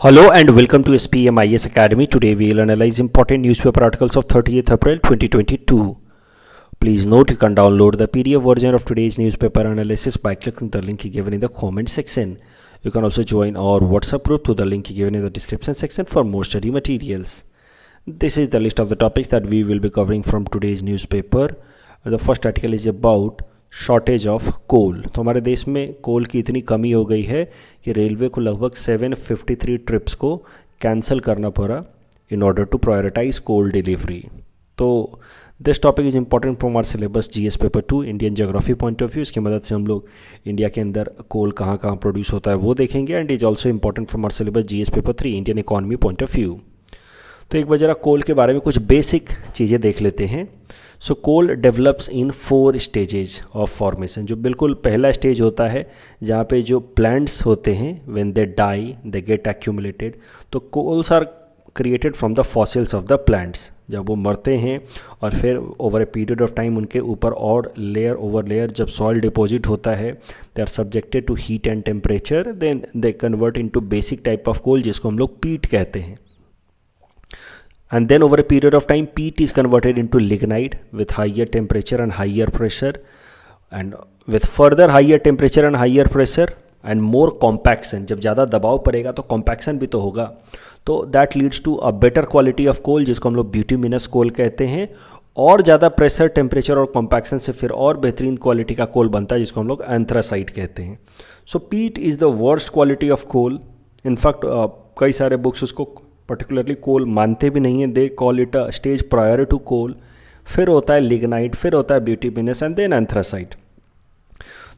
Hello and welcome to SPMIS Academy. Today we will analyze important newspaper articles of 30th April 2022. Please note you can download the PDF version of today's newspaper analysis by clicking the link given in the comment section. You can also join our WhatsApp group through the link given in the description section for more study materials. This is the list of the topics that we will be covering from today's newspaper. The first article is about shortage of coal. तो हमारे देश में कोल की इतनी कमी हो गई है कि रेलवे को लगभग 753 ट्रिप्स को कैंसिल करना पड़ा in order to prioritize coal delivery. तो this topic is important from our syllabus GS paper 2 Indian geography point of view. इसकी मदद से हम लोग इंडिया के अंदर कोल कहाँ कहाँ प्रोड्यूस होता है वो देखेंगे and is also important from our syllabus GS paper 3 Indian economy point of view. तो एक बार जरा कोल के बारे में कुछ बेसिक चीज़ें देख लेते हैं। So coal develops in 4 stages of formation. जो बिल्कुल पहला स्टेज होता है जहाँ पे जो प्लांट्स होते हैं when they die they get accumulated. तो coals are created from the fossils of the plants. जब वो मरते हैं और फिर over a period of time उनके ऊपर और लेयर ओवर लेयर जब सॉइल डिपॉजिट होता है they are subjected to heat and temperature, then they convert into basic type of coal जिसको हम लोग पीट कहते हैं। And then over a period of time peat is converted into lignite with higher temperature and higher pressure, and with further higher temperature and higher pressure and more compaction, जब ज़्यादा दबाव पड़ेगा तो compaction भी तो होगा, तो that leads to a better quality of coal जिसको हम लोग bituminous coal कहते हैं। और ज़्यादा प्रेशर टेम्परेचर और कॉम्पैक्शन से फिर और बेहतरीन क्वालिटी का कोल बनता है जिसको हम लोग एंथ्रासाइट कहते हैं। So peat is the worst quality of coal. In fact कई सारे बुक्स उसको पर्टिकुलरली कोल मानते भी नहीं हैं, they call it a stage prior to coal. फिर होता है लिग्नाइट, फिर होता है ब्यूटिमिनस एंड देन एंथ्रासाइट।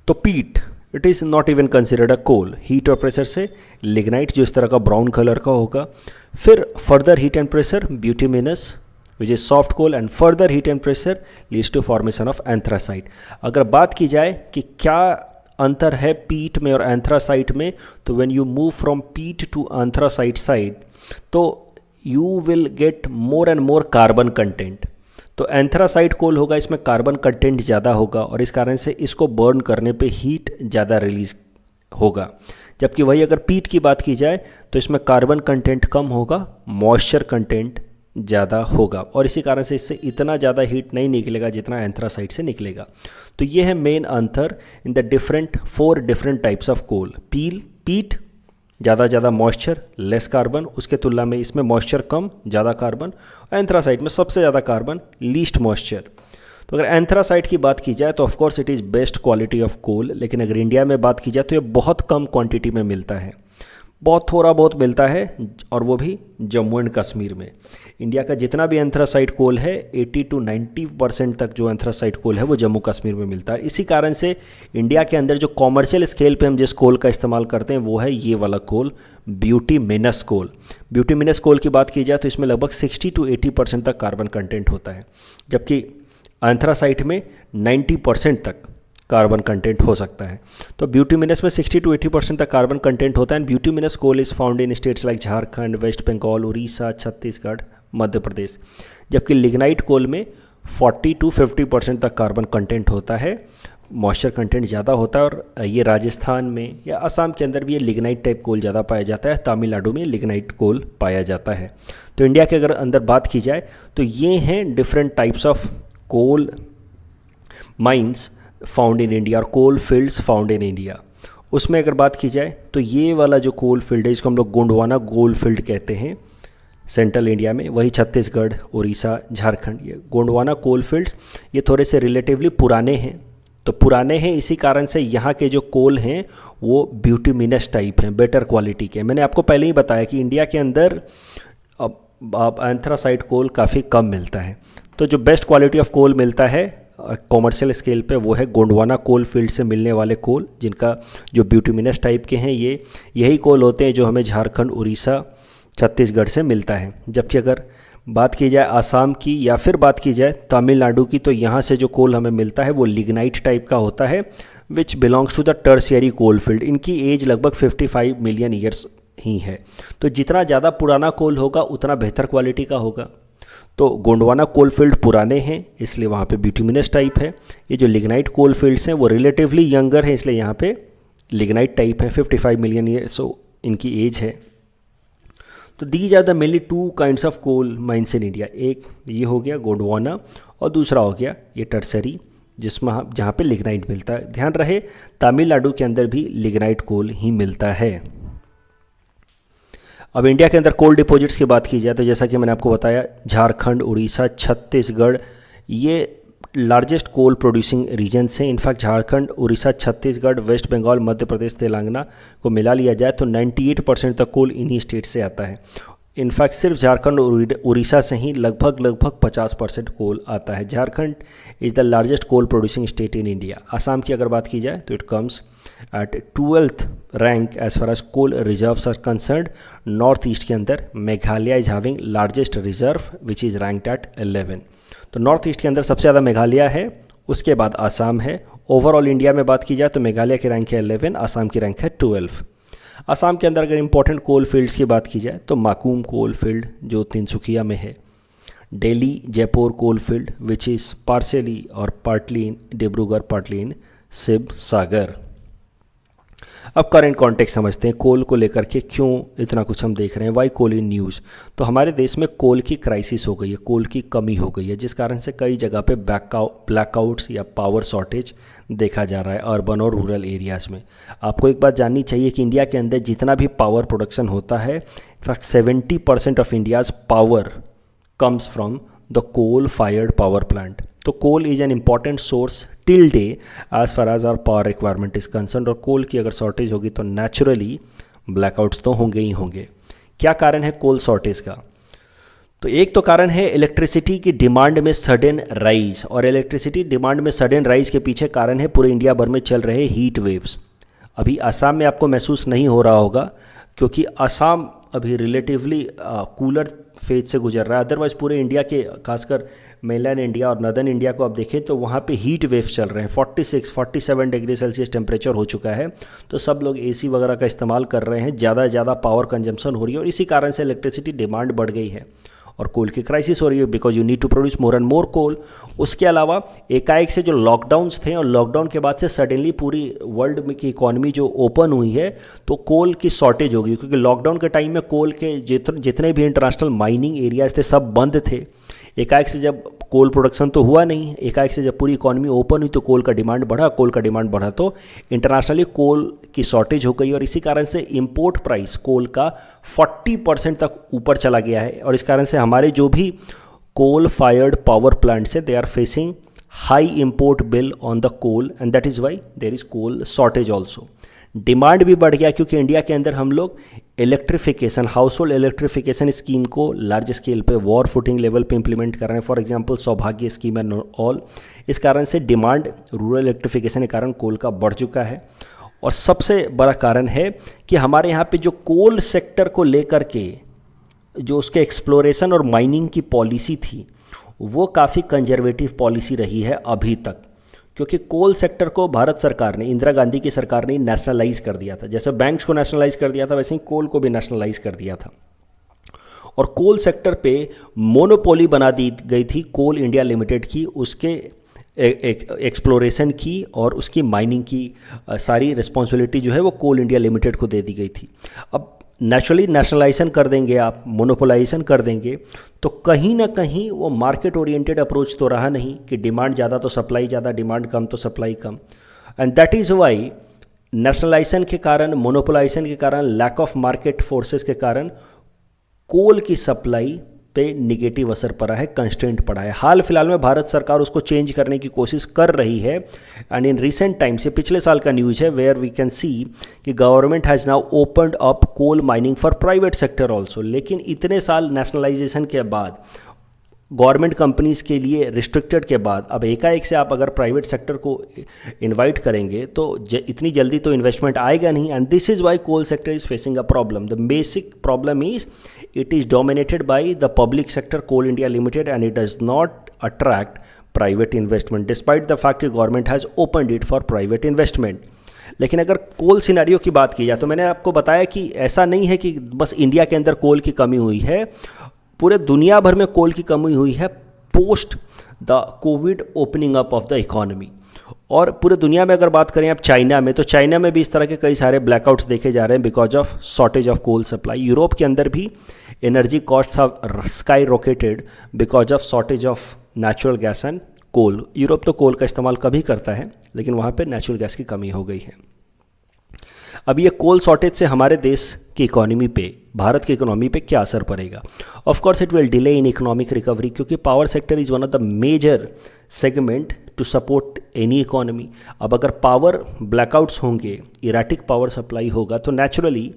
तो peat it is not even considered a coal. Heat और प्रेशर से लिग्नाइट जो इस तरह का ब्राउन कलर का होगा, फिर further heat and pressure bituminous which is soft coal, and further heat and pressure leads to formation of anthracite. अगर बात की जाए कि क्या अंतर है पीट में और एंथ्रासाइट में, तो व्हेन यू मूव फ्रॉम पीट टू एंथ्रासाइट साइड तो you will get more and more carbon content. तो एंथ्रासाइट कोल होगा, इसमें कार्बन कंटेंट ज़्यादा होगा और इस कारण से इसको बर्न करने पे हीट ज़्यादा रिलीज होगा। जबकि वही अगर पीट की बात की जाए तो इसमें कार्बन कंटेंट कम होगा, मॉइस्चर कंटेंट ज़्यादा होगा और इसी कारण से इससे इतना ज़्यादा हीट नहीं निकलेगा जितना एंथ्रासाइट से निकलेगा। तो ये है मेन अंतर in the 4 different types of coal. Peat ज़्यादा मॉइस्चर लेस कार्बन, उसके तुलना में इसमें मॉइस्चर कम ज़्यादा कार्बन, एंथ्रासाइट में सबसे ज़्यादा कार्बन लीस्ट मॉइस्चर। तो अगर एंथ्रासाइट की बात की जाए तो of course it is best quality of coal, लेकिन अगर इंडिया में बात की जाए तो ये बहुत कम क्वांटिटी में मिलता है, बहुत थोड़ा बहुत मिलता है और वो भी जम्मू एंड कश्मीर में। इंडिया का जितना भी एंथ्रासाइट कोल है 80 to 90% तक जो एंथ्रासाइट कोल है वो जम्मू कश्मीर में मिलता है। इसी कारण से इंडिया के अंदर जो कॉमर्शियल स्केल पे हम जिस कोल का इस्तेमाल करते हैं वो है ये वाला कोल, ब्यूटिमिनस कोल। ब्यूटिमिनस कोल की बात की जाए तो इसमें लगभग 60 to 80% तक कार्बन कंटेंट होता है, जबकि एंथ्रासाइट में 90% तक कार्बन कंटेंट हो सकता है। तो ब्यूटिमिनस में 60 to 80% तक कार्बन कंटेंट होता है। And bituminous coal is found in states like Jharkhand, West Bengal, Orissa, Chhattisgarh, Madhya Pradesh. जबकि लिग्नाइट कोल में 40 to 50% तक कार्बन कंटेंट होता है, मॉइस्चर कंटेंट ज़्यादा होता है और ये राजस्थान में या असम के अंदर भी ये लिग्नाइट टाइप कोल ज़्यादा पाया जाता है, तमिलनाडु में लिग्नाइट कोल पाया जाता है। तो इंडिया के अगर अंदर बात की जाए तो ये हैं different types of coal mines found in India और coal fields found in India. उसमें अगर बात की जाए तो ये वाला जो कोल फील्ड है इसको हम लोग गोंडवाना कोल फील्ड कहते हैं सेंट्रल इंडिया में। वही छत्तीसगढ़, उड़ीसा, झारखंड, ये गोंडवाना कोल फील्ड्स ये थोड़े से रिलेटिवली पुराने हैं। तो पुराने हैं इसी कारण से यहाँ के जो कोल हैं वो ब्यूटिमिनस टाइप हैं, बेटर क्वालिटी के। मैंने आपको पहले ही बताया कि इंडिया के अंदर एंथ्रासाइट कोल काफ़ी कम मिलता है। तो जो बेस्ट क्वालिटी ऑफ कोल मिलता है कॉमर्शियल स्केल पे वो है गोंडवाना कोल फील्ड से मिलने वाले कोल, जिनका जो ब्यूटिमिनस टाइप के हैं ये यही कोल होते हैं जो हमें झारखंड, उड़ीसा, छत्तीसगढ़ से मिलता है। जबकि अगर बात की जाए आसाम की या फिर बात की जाए तमिलनाडु की तो यहाँ से जो कोल हमें मिलता है वो लिग्नाइट टाइप का होता है which belongs to the tertiary coal field. इनकी एज लगभग 55 मिलियन ईयर्स ही है। तो जितना ज़्यादा पुराना कोल होगा उतना बेहतर क्वालिटी का होगा। तो गोंडवाना कोल फील्ड पुराने हैं इसलिए वहाँ पे ब्यूटिमिनस टाइप है। ये जो लिग्नाइट कोल फील्ड्स हैं वो रिलेटिवली यंगर हैं इसलिए यहाँ पे लिग्नाइट टाइप है, 55 मिलियन ईयर्स इनकी एज है। तो these are the mainly two kinds of coal mines in India. एक ये हो गया गोंडवाना और दूसरा हो गया ये टर्सरी, जिसमें जहाँ पे लिग्नाइट मिलता है। ध्यान रहे तमिलनाडु के अंदर भी लिग्नाइट कोल ही मिलता है। अब इंडिया के अंदर कोल डिपॉजिट्स की बात की जाए तो जैसा कि मैंने आपको बताया, झारखंड, उड़ीसा, छत्तीसगढ़ ये लार्जेस्ट कोल प्रोड्यूसिंग रीजन्स हैं। इनफैक्ट झारखंड, उड़ीसा, छत्तीसगढ़, वेस्ट बंगाल, मध्य प्रदेश, तेलंगाना को मिला लिया जाए तो 98% तक कोल इन्हीं स्टेट से आता है। इनफैक्ट सिर्फ झारखंड और उड़ीसा से ही लगभग 50% कोल आता है। Jharkhand is the largest coal producing state in India. Assam की अगर बात की जाए तो it comes at 12th rank as far as coal reserves are concerned. North east के अंदर Meghalaya is having largest reserve which is ranked at 11। तो नॉर्थ ईस्ट के अंदर सबसे ज़्यादा मेघालय है, उसके बाद आसाम है। ओवरऑल इंडिया में बात की जाए तो मेघालय की रैंक है 11, आसाम की रैंक है 12। असम के अंदर अगर इंपॉर्टेंट कोल फील्ड्स की बात की जाए तो माकूम कोल फील्ड जो तिनसुकिया में है, Dilli Jeypore coal field which is partially और partly in Dibrugarh, partly in Sivasagar. अब करेंट कॉन्टेक्स्ट समझते हैं कोल को लेकर के क्यों इतना कुछ हम देख रहे हैं, वाई कोल इन न्यूज़। तो हमारे देश में कोल की क्राइसिस हो गई है, कोल की कमी हो गई है, जिस कारण से कई जगह पे ब्लैकआउट्स या पावर शॉर्टेज देखा जा रहा है अर्बन और रूरल एरियाज़ में। आपको एक बात जाननी चाहिए कि इंडिया के अंदर जितना भी पावर प्रोडक्शन होता है, in fact 70% of India's power comes from the coal fired power plant. So coal is an important source till day as far as our power requirement is concern. और कोल की अगर shortage होगी तो naturally blackouts तो होंगे ही होंगे। क्या कारण है कोल शॉर्टेज का? तो एक तो कारण है इलेक्ट्रिसिटी की डिमांड में सडन राइज, और इलेक्ट्रिसिटी डिमांड में सडन राइज के पीछे कारण है पूरे इंडिया भर में चल रहे हीट वेव्स। अभी असम में आपको महसूस नहीं हो रहा होगा क्योंकि असम अभी रिलेटिवली कूलर फेज से गुजर रहा है। अदरवाइज पूरे इंडिया के, खासकर मेनलैंड इंडिया और नदर्न इंडिया को आप देखें तो वहाँ पे हीट वेव्स चल रहे हैं। 46-47 डिग्री सेल्सियस टेम्परेचर हो चुका है। तो सब लोग एसी वगैरह का इस्तेमाल कर रहे हैं, ज़्यादा से ज़्यादा पावर कंजम्पशन हो रही है और इसी कारण से इलेक्ट्रिसिटी डिमांड बढ़ गई है और कोल की क्राइसिस हो रही है because you need to produce more and more coal. उसके अलावा एकाएक से जो लॉकडाउन्स थे और लॉकडाउन के बाद से सडनली पूरी वर्ल्ड में की इकॉनमी जो ओपन हुई है तो कोल की शॉर्टेज हो गई, क्योंकि लॉकडाउन के टाइम में कोल के जितने भी इंटरनेशनल माइनिंग एरियाज थे सब बंद थे। एकाएक से जब कोल प्रोडक्शन तो हुआ नहीं, एकाएक से जब पूरी इकॉनमी ओपन हुई तो कोल का डिमांड बढ़ा, कोल का डिमांड बढ़ा तो इंटरनेशनली कोल की शॉर्टेज हो गई और इसी कारण से इंपोर्ट प्राइस कोल का 40% तक ऊपर चला गया है। और इस कारण से हमारे जो भी कोल फायर्ड पावर प्लांट्स है they are facing high import bill on the coal and that is why there is coal shortage also. Demand भी बढ़ गया क्योंकि इंडिया के अंदर हम लोग electrification, household electrification scheme को लार्ज स्केल पे वॉर फुटिंग लेवल पे इंप्लीमेंट कर रहे हैं। For example Saubhagya scheme and all. इस कारण से डिमांड रूरल इलेक्ट्रिफिकेशन के कारण कोल का बढ़ चुका है। और सबसे बड़ा कारण है कि हमारे यहाँ पे जो कोल सेक्टर को लेकर के जो उसके एक्सप्लोरेशन और माइनिंग की पॉलिसी थी वो काफ़ी कंजर्वेटिव पॉलिसी रही है अभी तक, क्योंकि कोल सेक्टर को भारत सरकार ने, इंदिरा गांधी की सरकार ने नेशनलाइज कर दिया था। जैसे बैंक्स को नेशनलाइज कर दिया था वैसे ही कोल को भी नेशनलाइज कर दिया था और कोल सेक्टर पे मोनोपोली बना दी गई थी कोल इंडिया लिमिटेड की, उसके एक्सप्लोरेशन की और उसकी माइनिंग की सारी रिस्पॉन्सिबिलिटी जो है वो कोल इंडिया लिमिटेड को दे दी गई थी। अब नेचुरली नेशनलाइजेशन कर देंगे आप, मोनोपोलाइजेशन कर देंगे तो कहीं ना कहीं वो मार्केट ओरिएंटेड अप्रोच तो रहा नहीं कि डिमांड ज़्यादा तो सप्लाई ज़्यादा, डिमांड कम तो supply come. And that is Y nationalisation के कारण, मोनोपोलाइजेशन के कारण, लैक ऑफ मार्केट फोर्सेस के कारण कोल की सप्लाई पे निगेटिव असर पड़ा है, कंस्ट्रेंट पड़ा है। हाल फिलहाल में भारत सरकार उसको चेंज करने की कोशिश कर रही है एंड इन रिसेंट टाइम्स, ये पिछले साल का न्यूज़ है, वेयर वी कैन सी कि government has now opened up coal mining for private sector also. लेकिन इतने साल नेशनलाइजेशन के बाद, गवर्नमेंट कंपनीज़ के लिए रिस्ट्रिक्टेड के बाद अब एकाएक से आप अगर प्राइवेट सेक्टर को इनवाइट करेंगे तो इतनी जल्दी तो इन्वेस्टमेंट आएगा नहीं। And this is why coal sector is facing a problem. The basic problem is it is dominated by the public sector Coal India Limited and it does not attract private investment despite the fact that government has opened it for private investment। लेकिन अगर कोल scenario की बात की जाए तो मैंने आपको बताया कि ऐसा नहीं है कि बस इंडिया के अंदर कोल की कमी हुई है, पूरे दुनिया भर में कोल की कमी हुई है post the Covid opening up of the economy. और पूरे दुनिया में अगर बात करें आप चाइना में, तो चाइना में भी इस तरह के कई सारे ब्लैकआउट्स देखे जा रहे हैं because of shortage of coal supply. Europe के अंदर भी energy costs have skyrocketed because of shortage of natural gas and coal. Europe तो कोल का इस्तेमाल कभी करता है, लेकिन वहाँ पे नेचुरल गैस की कमी हो गई है। अब ये कोल शॉर्टेज से हमारे देश की इकोनॉमी पे, भारत की इकोनॉमी पे क्या असर पड़ेगा? Of course it will delay in economic recovery, क्योंकि power sector is one of the major segment to support any economy. अब अगर पावर ब्लैकआउट्स होंगे, इराटिक पावर सप्लाई होगा, तो नेचुरली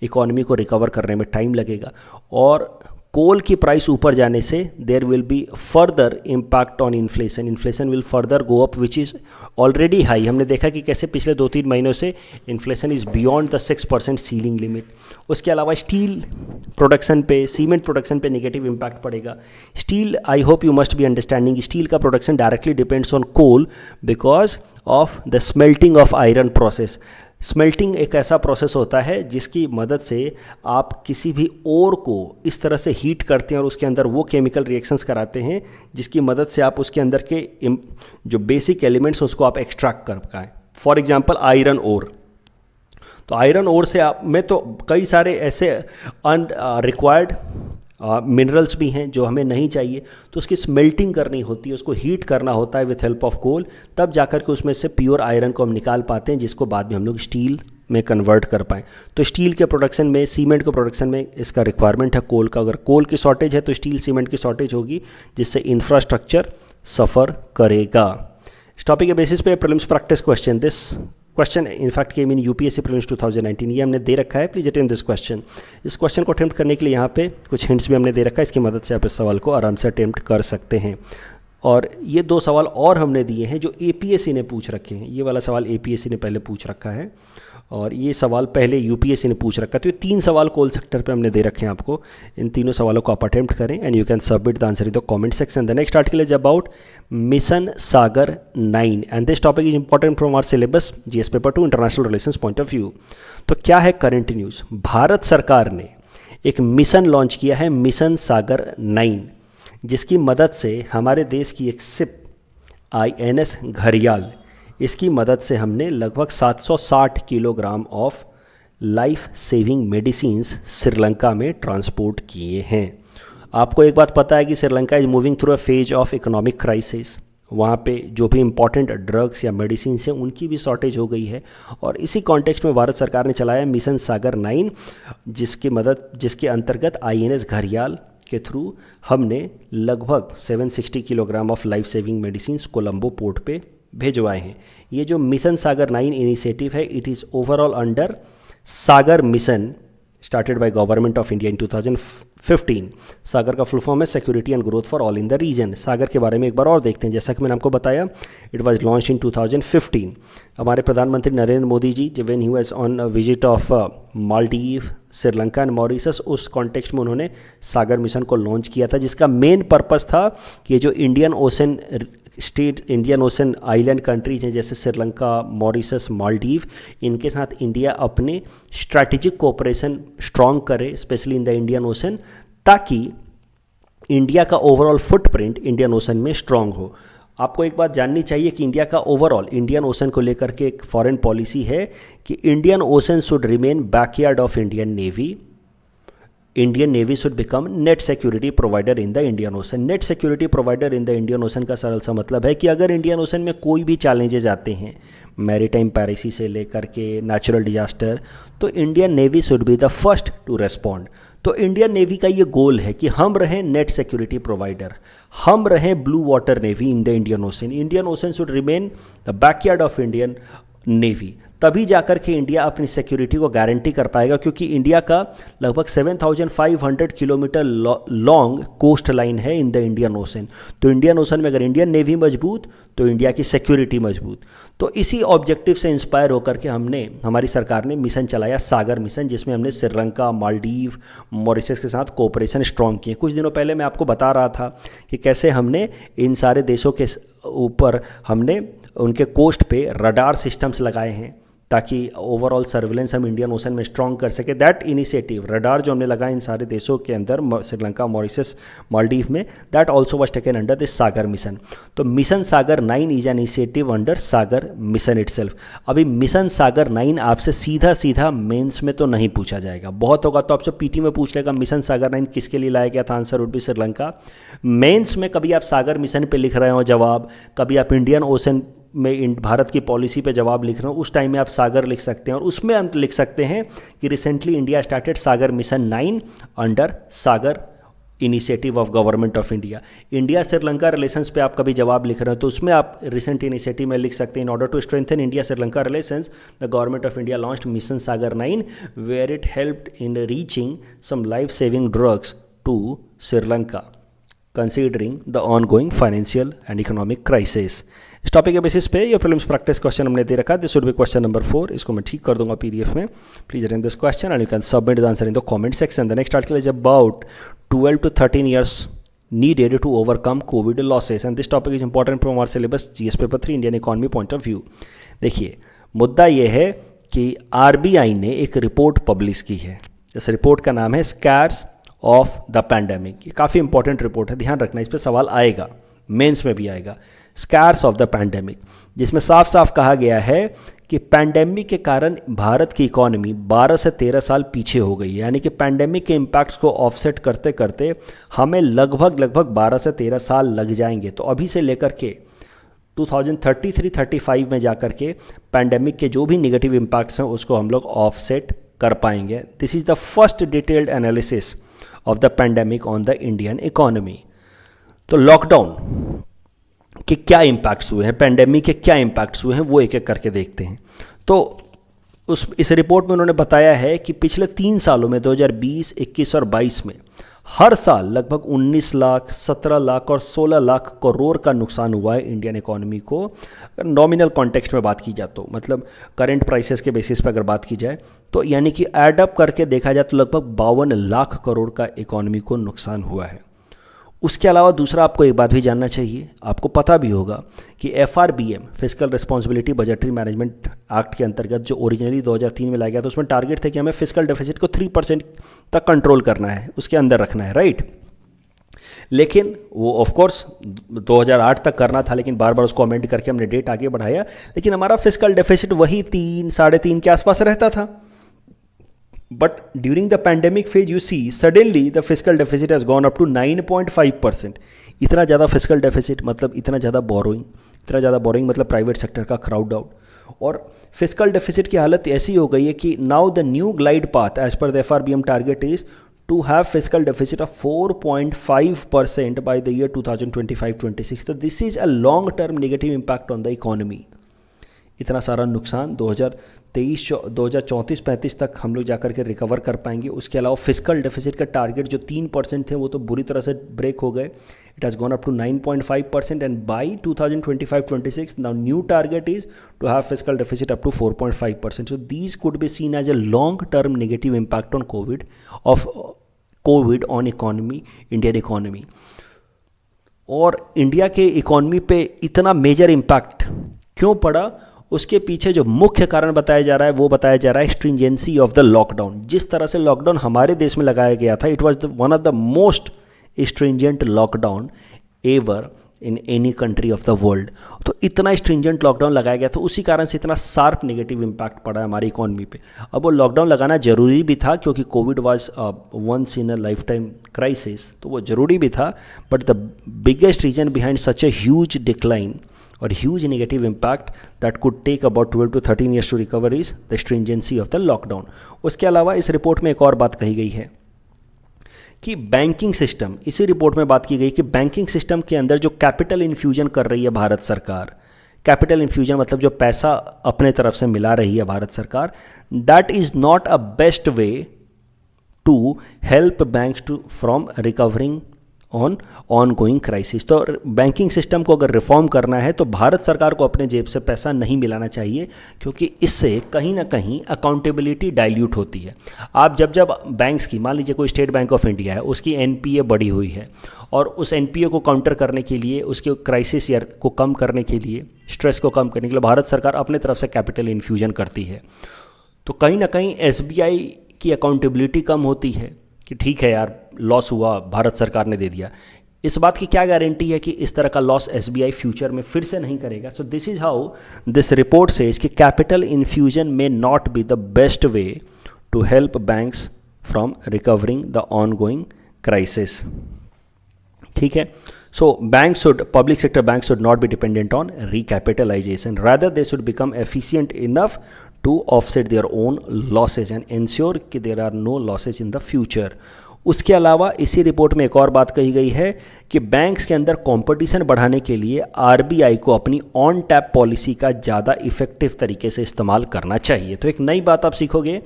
इकोनॉमी को रिकवर करने में टाइम लगेगा। और कोल की प्राइस ऊपर जाने से there will be further impact on inflation. Inflation will further go up which is already high. हमने देखा कि कैसे पिछले 2-3 महीनों से inflation is beyond the 6% ceiling limit. उसके अलावा स्टील प्रोडक्शन पे, सीमेंट प्रोडक्शन पे नेगेटिव इम्पैक्ट पड़ेगा। Steel, I hope you must be understanding, steel का production directly depends on coal because of the smelting of iron process. Smelting एक ऐसा process होता है जिसकी मदद से आप किसी भी ओर को इस तरह से हीट करते हैं और उसके अंदर वो केमिकल रिएक्शंस कराते हैं जिसकी मदद से आप उसके अंदर के जो बेसिक एलिमेंट्स उसको आप एक्सट्रैक्ट कर पाएँ। फॉर एग्जांपल आयरन ओर, तो आयरन ओर से आप में तो कई सारे ऐसे रिक्वायर्ड मिनरल्स भी हैं जो हमें नहीं चाहिए, तो उसकी स्मेल्टिंग करनी होती है, उसको हीट करना होता है विथ हेल्प ऑफ कोल, तब जाकर के उसमें से प्योर आयरन को हम निकाल पाते हैं जिसको बाद में हम लोग स्टील में कन्वर्ट कर पाएँ। तो स्टील के प्रोडक्शन में, सीमेंट के प्रोडक्शन में इसका रिक्वायरमेंट है कोल का। अगर कोल की शॉर्टेज है तो स्टील सीमेंट की शॉर्टेज होगी, जिससे इंफ्रास्ट्रक्चर सफ़र करेगा। इस टॉपिक के बेसिस पे prelims practice question, this question in fact came in UPSC prelims 2019, ये हमने दे रखा है, प्लीज अटेंड दिस क्वेश्चन। इस क्वेश्चन को अटेम्प्ट करने के लिए यहाँ पे कुछ हिंट्स भी हमने दे रखा है, इसकी मदद से आप इस सवाल को आराम से अटेम्प्ट कर सकते हैं। और ये 2 सवाल और हमने दिए हैं जो एपीएससी ने पूछ रखे हैं। ये वाला सवाल एपीएससी ने पहले पूछ रखा है और ये सवाल पहले यूपीएससी ने पूछ रखा है। तो ये 3 सवाल कोल सेक्टर पे हमने दे रखे हैं आपको। इन तीनों सवालों को आप अटेम्प्ट करें and you can submit the answer in the comment section. The next article is about mission Sagar 9 and this topic is important from our syllabus GS paper 2 international relations point of view. तो क्या है current news? Bharat सरकार ने एक mission launch किया है, mission Sagar 9, जिसकी मदद से हमारे देश की एक शिप INS घड़ियाल, इसकी मदद से हमने लगभग 760 kilogram of life saving medicines Sri Lanka में ट्रांसपोर्ट किए हैं। आपको एक बात पता है कि Sri Lanka is moving through a phase of economic crisis. वहाँ पे जो भी इंपॉर्टेंट ड्रग्स या मेडिसिन हैं उनकी भी शॉर्टेज हो गई है, और इसी कॉन्टेक्स्ट में भारत सरकार ने चलाया मिशन सागर 9, जिसके अंतर्गत INS घड़ियाल के थ्रू हमने लगभग 760 kilogram of life saving medicine Colombo port पे भेजवाए हैं। ये जो मिशन सागर 9 इनिशिएटिव है, it is overall under Sagar mission started by government of India in 2015। Sagar का फुल फॉर्म है security and growth for all in the region. Sagar के बारे में एक बार और देखते हैं। जैसा कि मैंने आपको बताया, इट वाज लॉन्च इन 2015। हमारे प्रधानमंत्री Narendra Modi ji when he was on visit of Maldives, Sri Lanka and Mauritius, उस कॉन्टेक्स्ट में उन्होंने सागर मिशन को लॉन्च किया था, जिसका मेन पर्पस था कि जो इंडियन ओशन आइलैंड कंट्रीज हैं जैसे श्रीलंका, मॉरिशस, मालदीव, इनके साथ इंडिया अपने स्ट्रैटेजिक कोऑपरेशन स्ट्रॉन्ग करे, specially in the Indian ocean, ताकि इंडिया का ओवरऑल फुटप्रिंट इंडियन ओशन में स्ट्रॉन्ग हो। आपको एक बात जाननी चाहिए कि इंडिया का ओवरऑल इंडियन ओशन को लेकर के एक फॉरेन पॉलिसी है कि Indian ocean should remain backyard of Indian navy. Indian navy should become net security provider in the Indian ocean. Net security provider in the Indian ocean का सरल सा मतलब है कि अगर इंडियन ओशन में कोई भी चैलेंजेस आते हैं, मैरीटाइम पायरेसी से लेकर के नेचुरल डिजास्टर, तो Indian navy should be the first to respond. तो इंडियन नेवी का ये गोल है कि हम रहें नेट सिक्योरिटी प्रोवाइडर, हम रहें blue water navy in the Indian ocean. Indian ocean should remain the backyard of Indian navy. तभी जाकर के इंडिया अपनी सिक्योरिटी को गारंटी कर पाएगा, क्योंकि इंडिया का लगभग 7,500 किलोमीटर लॉन्ग कोस्ट लाइन है इन द इंडियन ओशन। तो इंडियन ओशन में अगर इंडियन नेवी मजबूत तो इंडिया की सिक्योरिटी मजबूत। तो इसी ऑब्जेक्टिव से इंस्पायर होकर के हमारी सरकार ने मिशन चलाया, सागर मिशन, जिसमें हमने श्रीलंका, मालदीव, मॉरिशस के साथ कोऑपरेशन स्ट्रॉन्ग किए। कुछ दिनों पहले मैं आपको बता रहा था कि कैसे हमने इन सारे देशों के ऊपर हमने उनके कोस्ट पे रडार सिस्टम्स लगाए हैं ताकि ओवरऑल सर्विलेंस हम इंडियन ओशन में स्ट्रॉन्ग कर सके। दैट इनिशिएटिव रडार जो हमने लगाया इन सारे देशों के अंदर, श्रीलंका, मॉरिशस, मालदीव में, that also was taken under this Sagar mission. तो mission Sagar 9 is an initiative under Sagar mission itself. अभी मिशन सागर 9 आपसे सीधा सीधा मेंस में तो नहीं पूछा जाएगा, बहुत होगा तो आपसे पीटी में पूछ लेगा मिशन सागर 9 किसके लिए लाया गया था, answer would be Sri Lanka. Mains में कभी आप सागर मिशन पे लिख रहे हो जवाब, कभी आप इंडियन ओशन में भारत की पॉलिसी पे जवाब लिख रहे हो, उस टाइम में आप सागर लिख सकते हैं और उसमें अंत लिख सकते हैं कि recently India started Sagar mission 9 under Sagar initiative of government of India. India Sri Lanka relations पे आप कभी जवाब लिख रहे हो तो उसमें आप रिसेंट इनिशिएटिव में लिख सकते हैं, in order to strengthen India Sri Lanka relations the government of India launched mission Sagar 9 where it helped in reaching some life saving drugs to Sri Lanka considering the ongoing financial and economic crisis. इस topic के basis पे ये prelims practice question हमने दे रखा है, this would be question number 4। इसको मैं ठीक कर दूंगा पीडीएफ में। Please attend this question and you can submit the answer in the comment section. The next article is about 12 to 13 years needed to overcome COVID losses and this topic is important from our syllabus GS paper 3 Indian economy point of view. देखिए मुद्दा ये है कि RBI ने एक report publish की है, इस रिपोर्ट का नाम है स्कैर्स ऑफ द पैंडेमिक। ये काफ़ी इंपॉर्टेंट रिपोर्ट है, ध्यान रखना, इस पर सवाल आएगा, मेंस में भी आएगा। स्कैर्स ऑफ द पैंडेमिक, जिसमें साफ साफ कहा गया है कि पैंडेमिक के कारण भारत की इकोनॉमी 12 से 13 साल पीछे हो गई है, यानी कि पैंडेमिक के इम्पैक्ट्स को ऑफसेट करते करते हमें लगभग 12 से 13 साल लग जाएंगे। तो अभी से लेकर के 2033-35 में जाकर के पैंडेमिक के जो भी निगेटिव इम्पैक्ट्स हैं उसको हम लोग ऑफसेट कर पाएंगे। This is the first detailed analysis of the pandemic on the Indian economy. तो लॉकडाउन के क्या इम्पैक्ट्स हुए हैं, पैंडेमिक के क्या इम्पैक्ट्स हुए हैं, वो एक एक करके देखते हैं। तो इस रिपोर्ट में उन्होंने बताया है कि पिछले 3 सालों में 2020, 21 और 22 में हर साल लगभग 19 लाख, 17 लाख और 16 लाख करोड़ का नुकसान हुआ है इंडियन इकोनॉमी को। अगर नॉमिनल कॉन्टेक्स्ट में बात की जाए तो, मतलब करंट प्राइसेस के बेसिस पर अगर बात की जाए तो, यानी कि ऐड अप करके देखा जाए तो लगभग 52 लाख करोड़ का इकोनॉमी को नुकसान हुआ है। उसके अलावा दूसरा आपको एक बात भी जानना चाहिए, आपको पता भी होगा कि FRBM physical responsibility budgetary management act के अंतर्गत जो ओरिजिनली 2003 में लाया गया था, उसमें टारगेट थे कि हमें फिजिकल डेफिसिट को 3% तक कंट्रोल करना है, उसके अंदर रखना है, राइट। लेकिन वो ऑफकोर्स 2008 तक करना था, लेकिन बार बार उसको अमेंड करके हमने डेट आगे बढ़ाया, लेकिन हमारा फिजिकल डेफिसिट वही 3-3.5 के आसपास रहता था। But during the pandemic phase, you see, suddenly the fiscal deficit has gone up to 9.5%. इतना ज़्यादा fiscal deficit मतलब इतना ज़्यादा borrowing मतलब प्राइवेट सेक्टर का क्राउड आउट, और fiscal deficit की हालत ऐसी हो गई है कि now the new glide path as per the FRBM target is to have fiscal deficit of 4.5% by the year 2025-26. तो this is a long term negative impact on the economy. इतना सारा नुकसान 2034-35 तक हम लोग जाकर के रिकवर कर पाएंगे। उसके अलावा फिजिकल डेफिसिट का टारगेट जो 3% थे वो तो बुरी तरह से ब्रेक हो गए, it has gone up to 9.5% and by 2025-26 now new target is to have physical deficit up to 4.5%. So these could be seen as a long term negative impact on covid on economy, Indian economy. और India के economy पे इतना major impact क्यों पड़ा, उसके पीछे जो मुख्य कारण बताया जा रहा है वो बताया जा रहा है स्ट्रिंजेंसी ऑफ द लॉकडाउन। जिस तरह से लॉकडाउन हमारे देश में लगाया गया था, it was one of the most stringent lockdown ever in any country of the world. तो इतना स्ट्रिंजेंट लॉकडाउन लगाया गया था, उसी कारण से इतना शार्प नेगेटिव इम्पैक्ट पड़ा है हमारी इकोनॉमी पे। अब वो लॉकडाउन लगाना जरूरी भी था क्योंकि covid was once in a lifetime crisis, तो वो जरूरी भी था। But the biggest reason behind such a huge decline और huge negative impact that could take about 12 to 13 years to recover is the stringency of the lockdown. उसके अलावा इस report में एक और बात कही गई है कि बैंकिंग सिस्टम, इसी रिपोर्ट में बात की गई कि बैंकिंग सिस्टम के अंदर जो कैपिटल इन्फ्यूजन कर रही है भारत सरकार, कैपिटल इन्फ्यूजन मतलब जो पैसा अपने तरफ से मिला रही है भारत सरकार, that is not a best way to help banks to from recovering on on going crisis. तो बैंकिंग सिस्टम को अगर रिफॉर्म करना है तो भारत सरकार को अपने जेब से पैसा नहीं मिलाना चाहिए, क्योंकि इससे कहीं ना कहीं अकाउंटेबिलिटी डाइल्यूट होती है। आप जब बैंक्स की, मान लीजिए कोई स्टेट बैंक ऑफ इंडिया है, उसकी एनपीए बढ़ी हुई है, और उस एनपीए को काउंटर करने के लिए, उसके क्राइसिस या को कम करने के लिए, स्ट्रेस को कम करने के लिए भारत सरकार अपने तरफ से कैपिटल इन्फ्यूजन करती है, तो कहीं ना कहीं एसबीआई की अकाउंटेबिलिटी कम होती है कि ठीक है यार, लॉस हुआ, भारत सरकार ने दे दिया। इस बात की क्या गारंटी है कि इस तरह का लॉस एसबीआई फ्यूचर में फिर से नहीं करेगा? So this is how this report says कि capital infusion may not be the best way to help banks from recovering the on going crisis. ठीक है, so public sector banks should not be dependent on recapitalization. Rather, they should become efficient enough to offset their own losses and ensure कि there are no losses in the future. उसके अलावा इसी report में एक और बात कही गई है कि बैंक्स के अंदर कंपटीशन बढ़ाने के लिए आरबीआई को अपनी ऑन टैप पॉलिसी का ज़्यादा इफेक्टिव तरीके से इस्तेमाल करना चाहिए। तो एक नई बात आप सीखोगे,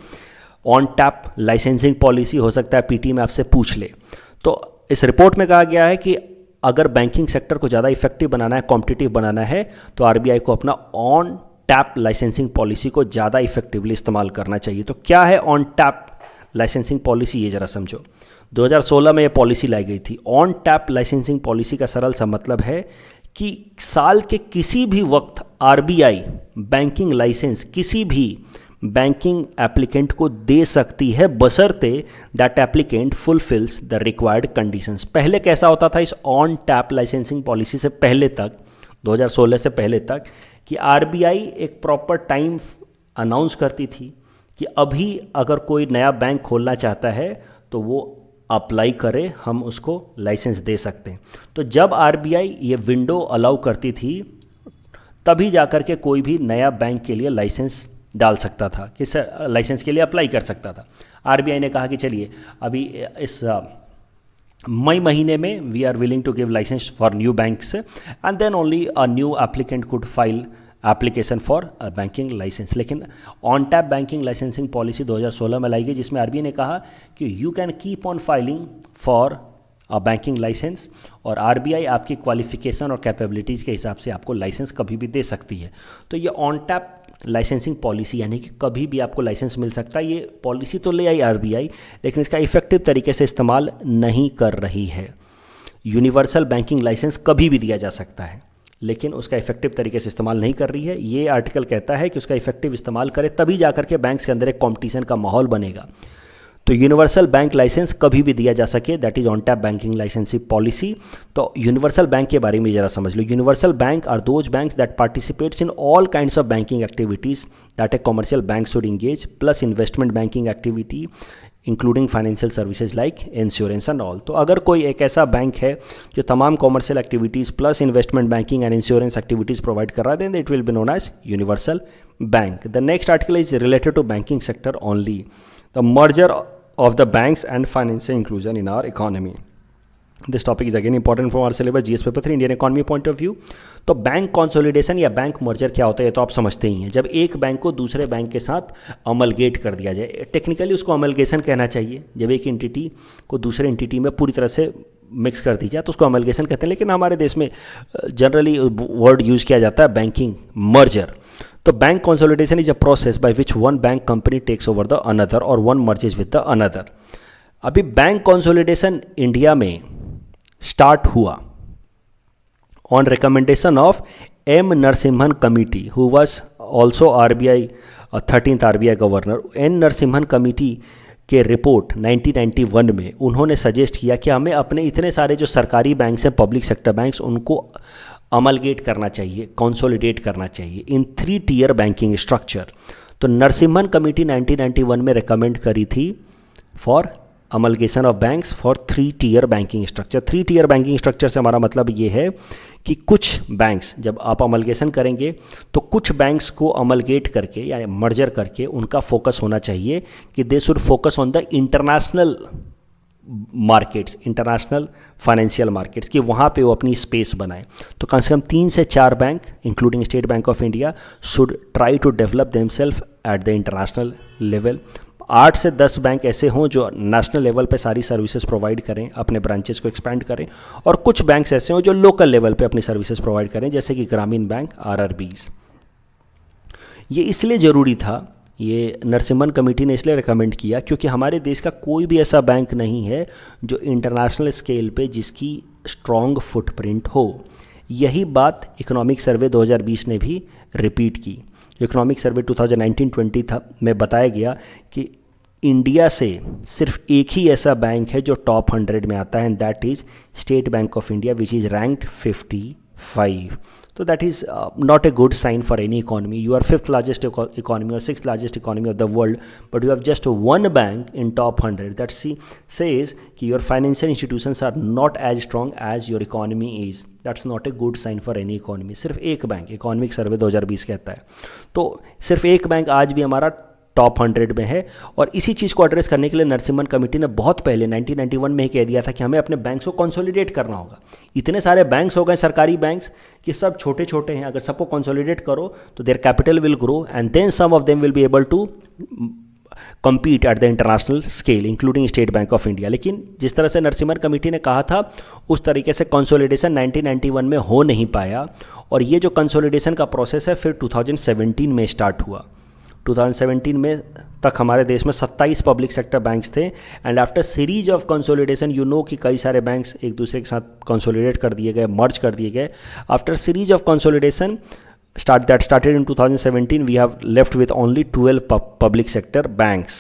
ऑन टैप लाइसेंसिंग पॉलिसी। हो सकता है पीटी में आपसे पूछ ले। तो इस रिपोर्ट में कहा गया है कि अगर बैंकिंग सेक्टर को ज़्यादा इफेक्टिव बनाना है, कॉम्पिटिटिव बनाना है, तो आरबीआई को अपना ऑन टैप लाइसेंसिंग पॉलिसी को ज़्यादा इफेक्टिवली इस्तेमाल करना चाहिए। तो क्या है ऑन टैप लाइसेंसिंग पॉलिसी, ये ज़रा समझो। 2016 में ये पॉलिसी लाई गई थी। ऑन टैप लाइसेंसिंग पॉलिसी का सरल सा मतलब है कि साल के किसी भी वक्त आरबीआई बैंकिंग लाइसेंस किसी भी बैंकिंग एप्लीकेंट को दे सकती है, बशर्ते that applicant fulfils the required conditions. पहले कैसा होता था इस ऑन टैप लाइसेंसिंग पॉलिसी से पहले तक, 2016 से पहले तक, कि आरबीआई एक प्रॉपर टाइम अनाउंस करती थी कि अभी अगर कोई नया बैंक खोलना चाहता है तो वो अप्लाई करे, हम उसको लाइसेंस दे सकते हैं। तो जब आरबीआई ये विंडो अलाउ करती थी, तभी जाकर के कोई भी नया बैंक के लिए लाइसेंस डाल सकता था, कि लाइसेंस के लिए अप्लाई कर सकता था। आरबीआई ने कहा कि चलिए अभी इस मई महीने में we are willing to give licence for new banks, and then only a new applicant could file application for banking licence. लेकिन on tap banking licensing policy 2016 में लाई गई, जिसमें आरबीआई ने कहा कि you can keep on filing for banking licence, और RBI आपकी क्वालिफिकेशन और कैपेबिलिटीज़ के हिसाब से आपको लाइसेंस कभी भी दे सकती है। तो ये ऑन टैप लाइसेंसिंग पॉलिसी, यानी कि कभी भी आपको लाइसेंस मिल सकता है, ये पॉलिसी तो ले आई आरबीआई, लेकिन इसका इफेक्टिव तरीके से इस्तेमाल नहीं कर रही है। यूनिवर्सल बैंकिंग लाइसेंस कभी भी दिया जा सकता है, लेकिन उसका इफेक्टिव तरीके से इस्तेमाल नहीं कर रही है। ये आर्टिकल कहता है कि उसका इफेक्टिव इस्तेमाल करे, तभी जाकर के बैंक्स के अंदर एक कॉम्पिटिशन का माहौल बनेगा। तो यूनिवर्सल बैंक लाइसेंस कभी भी दिया जा सके, that is on tap banking licensing policy. तो यूनिवर्सल बैंक के बारे में जरा समझ लो। Universal bank are those banks that participates in all kinds of banking activities that a commercial bank should engage, plus investment banking activity including financial services like insurance and all. तो अगर कोई एक ऐसा बैंक है जो तमाम commercial activities plus investment banking and insurance activities provide कर रहा है, then it will be known as universal bank. The next article is related to banking sector only, the merger of the banks and financial inclusion in our economy. This topic is again important for our syllabus GS paper 3 Indian economy point of view. तो bank consolidation या bank merger क्या होता है, ये तो आप समझते ही हैं। जब एक बैंक को दूसरे बैंक के साथ अमलगेट कर दिया जाए, टेक्निकली उसको अमलगेशन कहना चाहिए। जब एक एंटिटी को दूसरे एंटिटी में पूरी तरह से मिक्स कर दी जाए तो उसको अमलगेशन कहते हैं, लेकिन हमारे देश में जनरली वर्ड यूज़ किया जाता है बैंकिंग मर्जर। तो bank consolidation is a process by which one bank company takes over the another or one merges with the another. अभी बैंक कंसोलिडेशन इंडिया में स्टार्ट हुआ on recommendation of M Narasimhan committee, who was also RBI 13th RBI governor. N Narasimhan committee के report 1991 में उन्होंने suggest किया कि हमें अपने इतने सारे जो सरकारी बैंक्स हैं, पब्लिक सेक्टर बैंक्स, उनको अमलगेट करना चाहिए, कंसोलिडेट करना चाहिए इन 3 tier बैंकिंग स्ट्रक्चर। तो नरसिम्हन कमेटी 1991 में रिकमेंड करी थी for amalgamation of banks for 3 tier banking structure. 3 tier banking structure से हमारा मतलब ये है कि कुछ बैंक्स जब आप अमलगेशन करेंगे तो कुछ बैंक्स को अमलगेट करके या मर्जर करके उनका फोकस होना चाहिए कि they should focus on the international markets, international financial markets, कि वहाँ पे वो अपनी स्पेस बनाए। तो कम से कम 3 से 4 bank including state bank of India should try to develop themselves at the international level. 8 से 10 बैंक ऐसे हों जो नेशनल लेवल पे सारी सर्विसेज प्रोवाइड करें, अपने ब्रांचेस को एक्सपेंड करें, और कुछ बैंक्स ऐसे हों जो लोकल लेवल पे अपनी सर्विसेज प्रोवाइड करें, जैसे कि ग्रामीण बैंक, आरआरबीज। ये इसलिए ज़रूरी था, ये नरसिम्हन कमेटी ने इसलिए रिकमेंड किया क्योंकि हमारे देश का कोई भी ऐसा बैंक नहीं है जो इंटरनेशनल स्केल पे जिसकी स्ट्रॉन्ग फुटप्रिंट हो। यही बात इकोनॉमिक सर्वे 2020 ने भी रिपीट की। इकोनॉमिक सर्वे 2019-20 था में बताया गया कि इंडिया से सिर्फ एक ही ऐसा बैंक है जो टॉप 100 में आता है, and that is state bank of India, which is ranked 55। So that is not a good sign for any economy. You are 5th largest economy or 6th largest economy of the world, but you have just one bank in top 100. That says that your financial institutions are not as strong as your economy is. That's not a good sign for any economy. सिर्फ एक bank, economic survey 2020 कहता है, तो सिर्फ एक bank आज भी हमारा टॉप 100 में है। और इसी चीज़ को एड्रेस करने के लिए नरसिम्हन कमेटी ने बहुत पहले 1991 में ही कह दिया था कि हमें अपने बैंक्स को कंसोलिडेट करना होगा। इतने सारे बैंक्स हो गए सरकारी बैंक्स कि सब छोटे छोटे हैं, अगर सबको कंसोलिडेट करो तो their capital will grow and then some of them will be able to compete at the international scale including state bank of India. लेकिन जिस तरह से नरसिम्हन कमेटी ने कहा था उस तरीके से कंसोलिडेशन 1991 में हो नहीं पाया, और ये जो कंसोलिडेशन का प्रोसेस है फिर 2017 में स्टार्ट हुआ। 2017 में तक हमारे देश में 27 पब्लिक सेक्टर बैंक्स थे, and after series of consolidation you know कि कई सारे बैंक्स एक दूसरे के साथ कंसोलिडेट कर दिए गए, मर्ज कर दिए गए। After series of consolidation that started in 2017, we have left with only 12 public sector banks.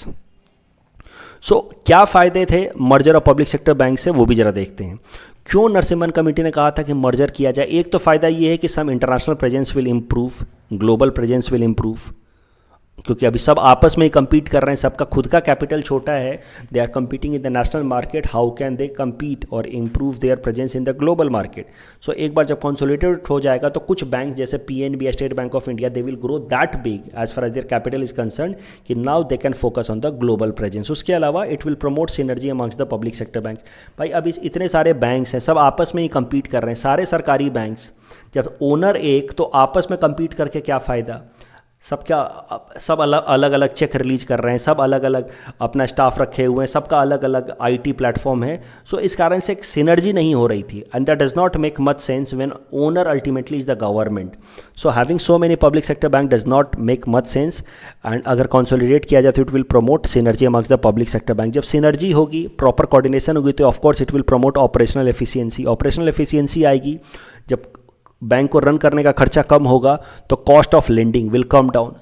So क्या फ़ायदे थे merger of public sector bank से, वो भी ज़रा देखते हैं। क्यों नरसिम्हन कमेटी ने कहा था कि मर्जर किया जाए? एक तो फ़ायदा ये है कि some international presence will improve, global presence will improve, क्योंकि अभी सब आपस में ही कम्पीट कर रहे हैं, सबका खुद का कैपिटल छोटा है, they are competing in the national market, how can they compete और improve their presence in the global market. So एक बार जब कंसोलिडेटेड हो जाएगा तो कुछ बैंक जैसे पीएनबी या State bank of India, they will grow that big as far as their capital is concern कि now they can focus on the global presence. उसके अलावा it will promote synergy amongst the public sector bank. भाई अब इतने सारे banks हैं, सब आपस में ही कम्पीट कर रहे हैं, सारे सरकारी बैंक्स, जब ओनर एक तो आपस में कम्पीट करके क्या फ़ायदा? सब अलग अलग चेक रिलीज कर रहे हैं, सब अलग अलग अपना स्टाफ रखे हुए हैं, सबका अलग अलग आईटी प्लेटफॉर्म है। सो इस कारण से एक सिनर्जी नहीं हो रही थी, and that does not make much sense when owner ultimately is the government. So having so many public sector bank does not make much sense, and अगर कंसोलिडेट किया जाए तो it will promote synergy amongst the public sector bank. जब synergy होगी, proper coordination होगी, तो of course it will promote operational efficiency. Operational efficiency आएगी जब बैंक को रन करने का खर्चा कम होगा तो cost of lending will come down,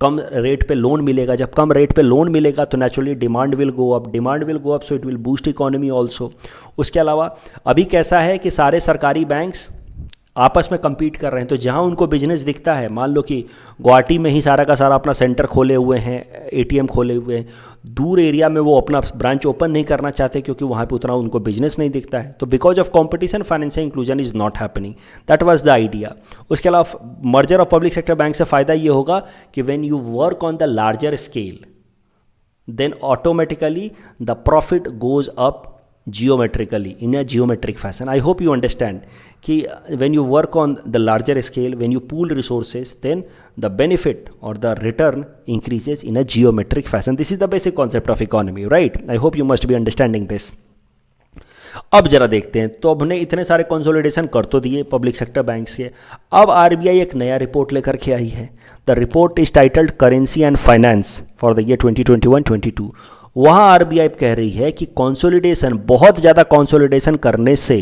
come rate पे लोन मिलेगा। जब कम रेट पे लोन मिलेगा तो naturally demand will go up, demand will go up, so it will boost economy also. उसके अलावा अभी कैसा है कि सारे सरकारी बैंक्स आपस में कम्पीट कर रहे हैं, तो जहां उनको बिजनेस दिखता है, मान लो कि गुवाहाटी में ही सारा का सारा अपना सेंटर खोले हुए हैं, एटीएम खोले हुए हैं, दूर एरिया में वो अपना ब्रांच ओपन नहीं करना चाहते क्योंकि वहाँ पे उतना उनको बिजनेस नहीं दिखता है, तो because of competition financial inclusion is not happening. That was the idea. उसके अलावा merger of public sector bank से फ़ायदा ये होगा कि when you work on the larger scale then automatically the profit goes up geometrically in a geometric fashion. I hope you understand कि when you work on the larger scale, when you pool resources, then the benefit or the return increases in a geometric fashion. This is the basic concept of economy, right? I hope you must be understanding this. अब जरा देखते हैं, तो अब हमने इतने सारे consolidation कर तो दिए पब्लिक सेक्टर बैंक्स के। अब आरबीआई एक नया रिपोर्ट लेकर के आई है। The report is titled currency and finance for the year 2021-22। वहाँ आरबीआई कह रही है कि कंसोलिडेशन, बहुत ज़्यादा कंसोलिडेशन करने से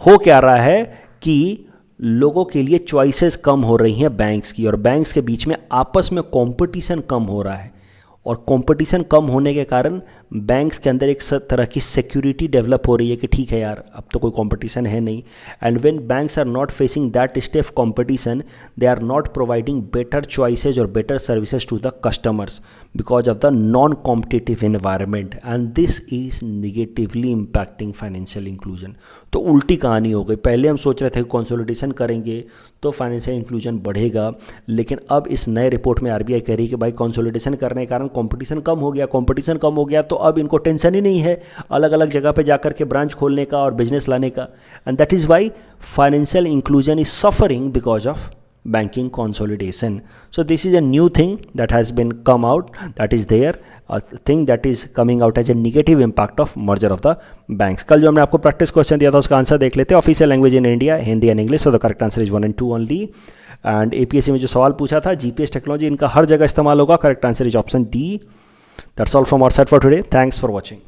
हो क्या रहा है कि लोगों के लिए चॉइसेस कम हो रही हैं बैंक्स की, और बैंक्स के बीच में आपस में कंपटीशन कम हो रहा है, और कंपटीशन कम होने के कारण बैंक्स के अंदर एक तरह की सिक्योरिटी डेवलप हो रही है कि ठीक है यार, अब तो कोई कंपटीशन है नहीं। And when banks are not facing that stiff competition, they are not providing better choices और better services to the customers because of the non competitive environment, and this is negatively impacting financial inclusion. तो उल्टी कहानी हो गई। पहले हम सोच रहे थे कि कंसोलिडेशन करेंगे तो फाइनेंशियल इंक्लूजन बढ़ेगा, लेकिन अब इस नए रिपोर्ट में आरबीआई कह रही है कि भाई कंसोलिडेशन करने के कारण कंपटीशन कम हो गया, कंपटीशन कम हो गया तो अब इनको टेंशन ही नहीं है अलग अलग जगह पे जाकर के ब्रांच खोलने का और बिजनेस लाने का, and that is Y financial inclusion is suffering because of banking consolidation. So this is a new thing that has been come out, that is there, a thing that is coming out as a negative impact of merger of the banks. कल जो हमने आपको practice question दिया था उसका answer देख लेते हैं. Official language in India Hindi and English, so the correct answer is 1 and 2 only. And APSC में जो सवाल पूछा था जीपीएस टेक्नोलॉजी, इनका हर जगह इस्तेमाल होगा. Correct answer is option D. That's all from our side for today. Thanks for watching.